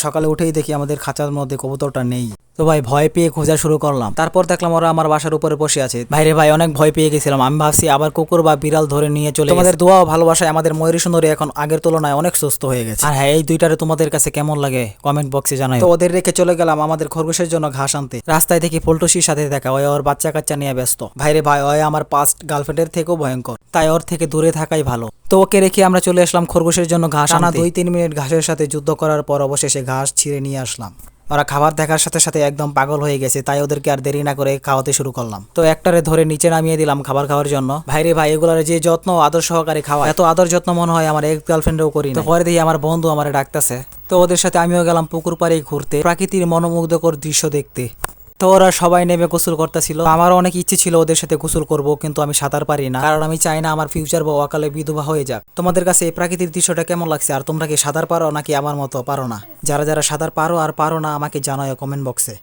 সকালে উঠেই দেখি আমাদের খাঁচার মধ্যে কবুতরটা নেই। তো ভাই ভয় পেয়ে খোঁজা শুরু করলাম। তারপর দেখলাম ওরা আমার বাসার উপরে বসে আছে। ভাইরে ভাই অনেক ভয় পেয়ে গেছিলাম। আমি ভাবছি আবার কুকুর বা বিড়াল ধরে নিয়ে চলে গেছে। তোমাদের দোয়া ও ভালোবাসায় আমাদের ময়ূরী সুন্দরী এখন আগের তুলনায় অনেক সুস্থ হয়ে গেছে। আর হ্যাঁ, এই দুইটারে তোমাদের কাছে কেমন লাগে কমেন্ট বক্সে জানাই। তো ওদের রেখে চলে গেলাম আমাদের খরগোশের জন্য ঘাস আনতে। রাস্তায় দেখি ফুলটুসির সাথে দেখা, ওই ওর বাচ্চা কাচ্চা নিয়ে ব্যস্ত। ভাইরে ভাই ওই আমার পাস্ট গার্লফ্রেন্ডের থেকেও ভয়ঙ্কর, তাই ওর থেকে দূরে থাকাই ভালো। তো ওকে রেখে আমরা চলে আসলাম খরগোশের জন্য ঘাস আনা। 2-3 মিনিট ঘাসের সাথে যুদ্ধ করার পর অবশেষে ঘাস ছিঁড়ে নিয়ে আসলাম। ওরা খাবার দেখার সাথে সাথে একদম পাগল হয়ে গেছে, তাই ওদেরকে আর দেরি না করে খাওয়াতে শুরু করলাম। তো একটারে ধরে নিচে নামিয়ে দিলাম খাবার খাওয়ার জন্য। ভাইরে ভাই এগুলার যে যত্ন আদর সহকারে খাওয়া, এত আদর যত্ন মনে হয় আমার এক্স গার্লফ্রেন্ডও করি না। তো পরে দিয়ে আমার বন্ধু আমারে ডাকতেছে, তো ওদের সাথে আমিও গেলাম পুকুর পাড়ে ঘুরতে, প্রাকৃতির মনোমুগ্ধকর দৃশ্য দেখতে। তো ওরা সবাই নেমে গোসল করতেছিল। আমারও অনেক ইচ্ছে ছিল ওদের সাথে গোসল করব, কিন্তু আমি সাঁতার পারি না, কারণ আমি চাই না আমার ফিউচার বউ অকালে বিধবা হয়ে যাক। তোমাদের কাছে এই প্রাকৃতিক দৃশ্যটা কেমন লাগছে? আর তোমরা কি সাঁতার পারো নাকি আমার মতো পারো না? যারা যারা সাঁতার পারো আর পারো না আমাকে জানাও কমেন্ট বক্সে।